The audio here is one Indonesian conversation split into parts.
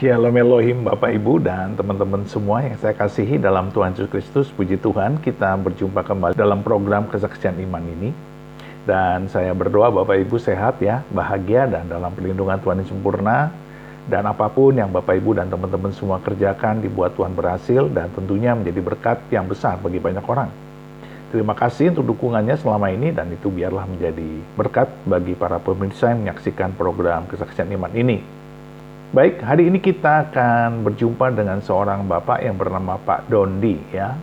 Shalom Elohim Bapak Ibu dan teman-teman semua yang saya kasihi dalam Tuhan Yesus Kristus. Puji Tuhan, kita berjumpa kembali dalam program Kesaksian Iman ini. Dan saya berdoa Bapak Ibu sehat ya, bahagia dan dalam perlindungan Tuhan yang sempurna. Dan apapun yang Bapak Ibu dan teman-teman semua kerjakan dibuat Tuhan berhasil dan tentunya menjadi berkat yang besar bagi banyak orang. Terima kasih untuk dukungannya selama ini dan itu biarlah menjadi berkat bagi para pemirsa yang menyaksikan program Kesaksian Iman ini. Baik, hari ini kita akan berjumpa dengan seorang bapak yang bernama Pak Dondi ya.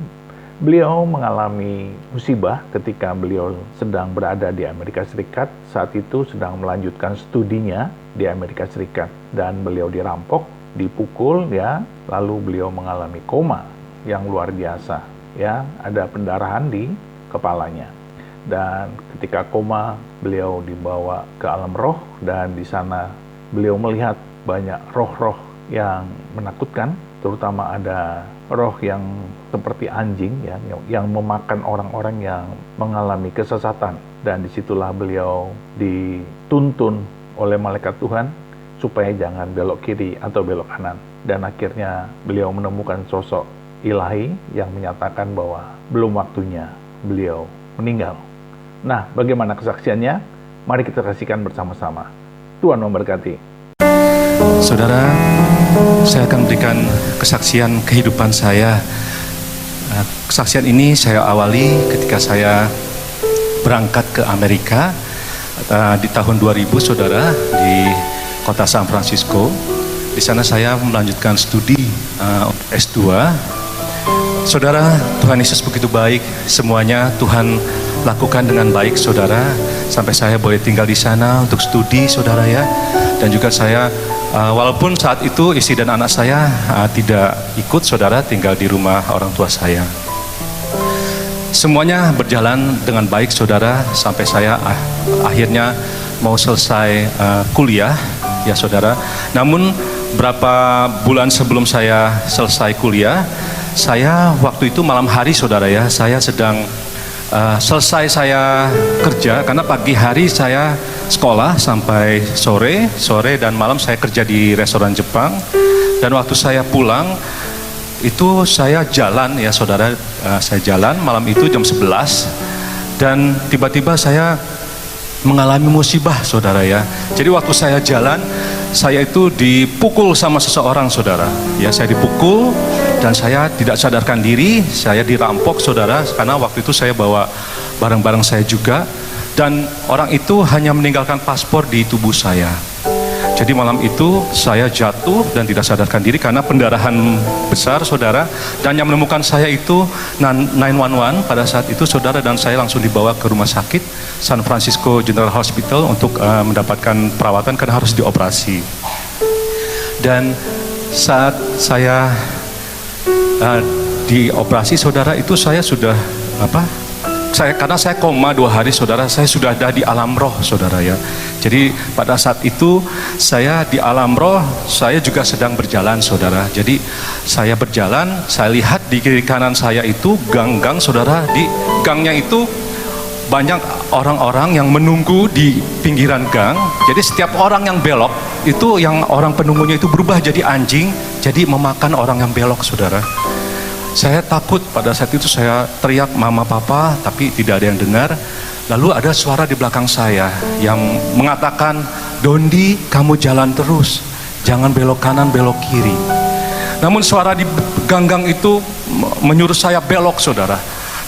Beliau mengalami musibah ketika beliau sedang berada di Amerika Serikat. Saat itu sedang melanjutkan studinya di Amerika Serikat dan beliau dirampok, dipukul ya, lalu beliau mengalami koma yang luar biasa ya, ada pendarahan di kepalanya. Dan ketika koma, beliau dibawa ke alam roh dan di sana beliau melihat banyak roh-roh yang menakutkan, terutama ada roh yang seperti anjing ya, yang memakan orang-orang yang mengalami kesesatan. Dan disitulah beliau dituntun oleh malaikat Tuhan supaya jangan belok kiri atau belok kanan. Dan akhirnya beliau menemukan sosok ilahi yang menyatakan bahwa belum waktunya beliau meninggal. Nah, bagaimana kesaksiannya? Mari kita saksikan bersama-sama. Tuhan memberkati. Saudara, saya akan berikan kesaksian kehidupan saya. Kesaksian ini saya awali ketika saya berangkat ke Amerika di tahun 2000, saudara, di kota San Francisco. Di sana saya melanjutkan studi S2. Saudara, Tuhan Yesus begitu baik, semuanya Tuhan lakukan dengan baik, saudara. Sampai saya boleh tinggal di sana untuk studi, saudara ya. Dan juga saya, walaupun saat itu istri dan anak saya tidak ikut, saudara, tinggal di rumah orang tua saya. Semuanya berjalan dengan baik, saudara, sampai saya akhirnya mau selesai kuliah, ya saudara. Namun berapa bulan sebelum saya selesai kuliah, saya waktu itu malam hari, saudara ya, saya sedang selesai saya kerja, karena pagi hari saya sekolah sampai sore dan malam saya kerja di restoran Jepang. Dan waktu saya pulang itu saya jalan ya saudara, saya jalan malam itu jam 11 dan tiba-tiba saya mengalami musibah, saudara ya. Jadi waktu saya jalan, saya itu dipukul sama seseorang, saudara ya. Saya dipukul dan saya tidak sadarkan diri, saya dirampok, saudara, karena waktu itu saya bawa barang-barang saya juga. Dan orang itu hanya meninggalkan paspor di tubuh saya. Jadi malam itu saya jatuh dan tidak sadarkan diri karena pendarahan besar, saudara. Dan yang menemukan saya itu 911 pada saat itu, saudara. Dan saya langsung dibawa ke rumah sakit San Francisco General Hospital untuk mendapatkan perawatan karena harus dioperasi. Dan saat saya dioperasi, saudara, itu saya sudah karena saya koma 2 hari, saudara, saya sudah ada di alam roh, saudara ya. Jadi pada saat itu saya di alam roh, saya juga sedang berjalan, saudara. Jadi saya berjalan, saya lihat di kiri kanan saya itu gang-gang, saudara. Di gangnya itu banyak orang-orang yang menunggu di pinggiran gang. Jadi setiap orang yang belok itu, yang orang penunggunya itu berubah jadi anjing, jadi memakan orang yang belok, saudara. Saya takut, pada saat itu saya teriak mama papa, tapi tidak ada yang dengar. Lalu ada suara di belakang saya yang mengatakan, "Dondi, kamu jalan terus, jangan belok kanan, belok kiri." Namun suara di ganggang itu menyuruh saya belok, saudara.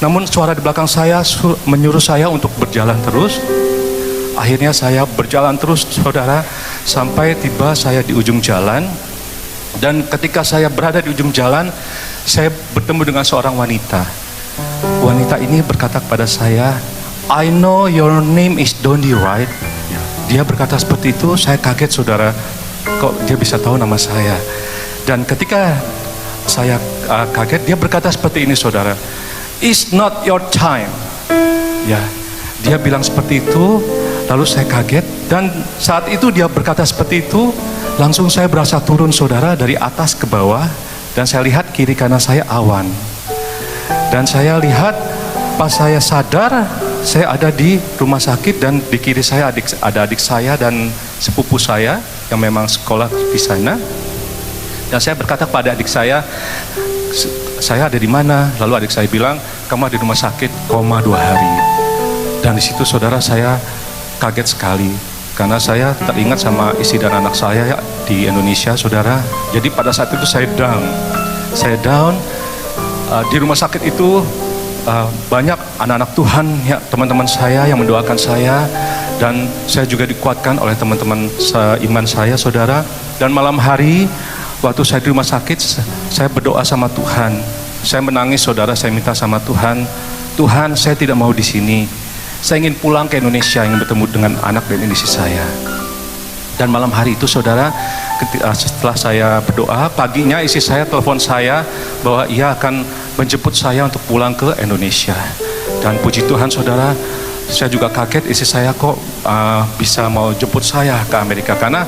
Namun suara di belakang saya menyuruh saya untuk berjalan terus. Akhirnya saya berjalan terus, saudara, sampai tiba saya di ujung jalan. Dan ketika saya berada di ujung jalan, saya bertemu dengan seorang wanita. Wanita ini berkata kepada saya, "I know your name is Dondi, right?" Dia berkata seperti itu. Saya kaget, saudara, kok dia bisa tahu nama saya. Dan ketika saya kaget, dia berkata seperti ini, saudara, "It's not your time." Ya, dia bilang seperti itu. Lalu saya kaget, dan saat itu dia berkata seperti itu, langsung saya berasa turun, saudara, dari atas ke bawah. Dan saya lihat kiri kanan saya awan. Dan saya lihat pas saya sadar, saya ada di rumah sakit dan di kiri saya ada adik saya dan sepupu saya yang memang sekolah di sana. Dan saya berkata kepada adik saya ada di mana? Lalu adik saya bilang, kamu ada di rumah sakit, koma 2 hari. Dan di situ saudara, saya kaget sekali. Karena saya teringat sama istri dan anak saya di Indonesia, saudara. Jadi pada saat itu saya down. Di rumah sakit itu banyak anak-anak Tuhan, ya, teman-teman saya yang mendoakan saya. Dan saya juga dikuatkan oleh teman-teman seiman saya, saudara. Dan malam hari, waktu saya di rumah sakit, saya berdoa sama Tuhan. Saya menangis, saudara. Saya minta sama Tuhan, Tuhan, saya tidak mau di sini. Saya ingin pulang ke Indonesia, ingin bertemu dengan anak dan istri saya. Dan malam hari itu, saudara, setelah saya berdoa, paginya istri saya telepon saya bahwa ia akan menjemput saya untuk pulang ke Indonesia. Dan puji Tuhan, saudara, saya juga kaget, istri saya kok bisa mau jemput saya ke Amerika. Karena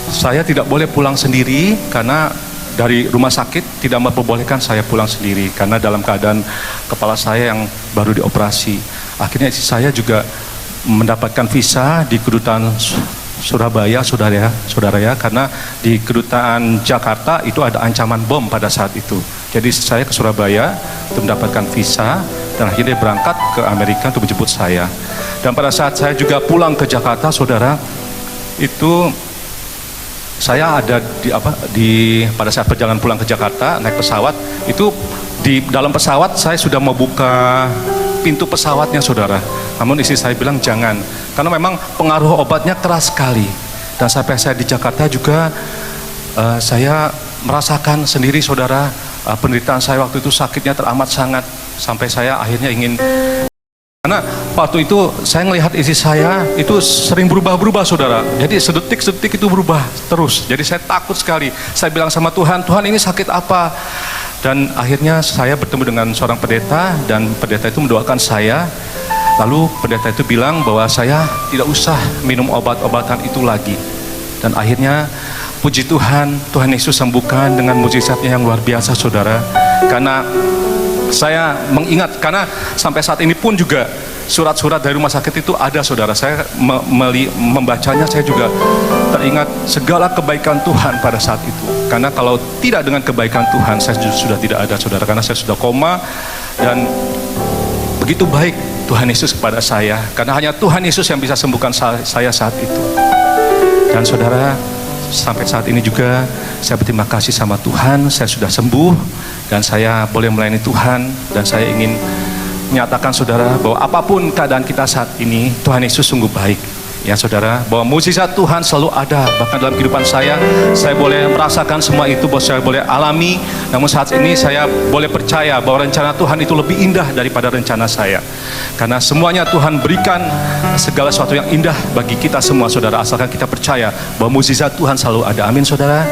saya tidak boleh pulang sendiri, karena dari rumah sakit tidak memperbolehkan saya pulang sendiri, karena dalam keadaan kepala saya yang baru dioperasi. Akhirnya istri saya juga mendapatkan visa di kedutaan Surabaya, saudara ya, karena di kedutaan Jakarta itu ada ancaman bom pada saat itu. Jadi saya ke Surabaya untuk mendapatkan visa, dan akhirnya berangkat ke Amerika untuk menjemput saya. Dan pada saat saya juga pulang ke Jakarta, saudara, itu saya ada pada saat perjalanan pulang ke Jakarta naik pesawat, itu di dalam pesawat saya sudah mau buka pintu pesawatnya, saudara. Namun istri saya bilang jangan, karena memang pengaruh obatnya keras sekali. Dan sampai saya di Jakarta juga saya merasakan sendiri, saudara, penderitaan saya waktu itu, sakitnya teramat sangat, sampai saya akhirnya ingin. Karena waktu itu saya melihat istri saya itu sering berubah-berubah, saudara. Jadi sedetik-sedetik itu berubah terus. Jadi saya takut sekali. Saya bilang sama Tuhan, Tuhan ini sakit apa? Dan akhirnya saya bertemu dengan seorang pendeta, dan pendeta itu mendoakan saya. Lalu pendeta itu bilang bahwa saya tidak usah minum obat-obatan itu lagi. Dan akhirnya puji Tuhan, Tuhan Yesus sembuhkan dengan mujizatnya yang luar biasa, saudara. Karena saya mengingat, karena sampai saat ini pun juga surat-surat dari rumah sakit itu ada, saudara. Saya membacanya, saya juga teringat segala kebaikan Tuhan pada saat itu. Karena kalau tidak dengan kebaikan Tuhan, saya sudah tidak ada, saudara. Karena saya sudah koma, dan begitu baik Tuhan Yesus kepada saya. Karena hanya Tuhan Yesus yang bisa sembuhkan saya saat itu. Dan saudara, sampai saat ini juga saya berterima kasih sama Tuhan, saya sudah sembuh dan saya boleh melayani Tuhan. Dan saya ingin menyatakan, saudara, bahwa apapun keadaan kita saat ini, Tuhan Yesus sungguh baik, ya saudara, bahwa mukjizat Tuhan selalu ada. Bahkan dalam kehidupan saya boleh merasakan semua itu, bahwa saya boleh alami. Namun saat ini saya boleh percaya bahwa rencana Tuhan itu lebih indah daripada rencana saya. Karena semuanya Tuhan berikan segala sesuatu yang indah bagi kita semua, saudara, asalkan kita percaya bahwa mukjizat Tuhan selalu ada. Amin, saudara.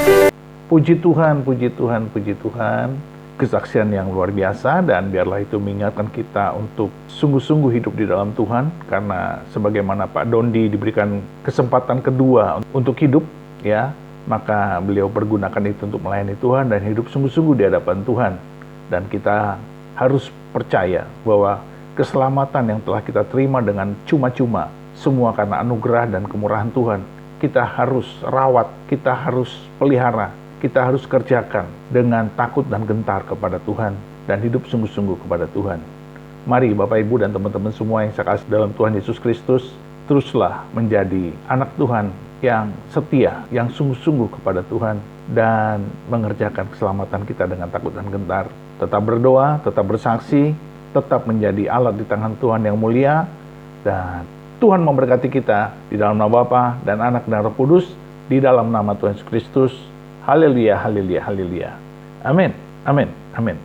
Puji Tuhan, puji Tuhan, puji Tuhan. Kesaksian yang luar biasa, dan biarlah itu mengingatkan kita untuk sungguh-sungguh hidup di dalam Tuhan. Karena sebagaimana Pak Dondi diberikan kesempatan kedua untuk hidup, ya, maka beliau pergunakan itu untuk melayani Tuhan dan hidup sungguh-sungguh di hadapan Tuhan. Dan kita harus percaya bahwa keselamatan yang telah kita terima dengan cuma-cuma, semua karena anugerah dan kemurahan Tuhan. Kita harus rawat, kita harus pelihara, kita harus kerjakan dengan takut dan gentar kepada Tuhan, dan hidup sungguh-sungguh kepada Tuhan. Mari Bapak Ibu dan teman-teman semua yang saya kasih dalam Tuhan Yesus Kristus, teruslah menjadi anak Tuhan yang setia, yang sungguh-sungguh kepada Tuhan, dan mengerjakan keselamatan kita dengan takut dan gentar. Tetap berdoa, tetap bersaksi, tetap menjadi alat di tangan Tuhan yang mulia, dan Tuhan memberkati kita di dalam nama Bapa dan Anak dan Roh Kudus, di dalam nama Tuhan Yesus Kristus. Haleluya, haleluya, haleluya. Amin, amin, amin.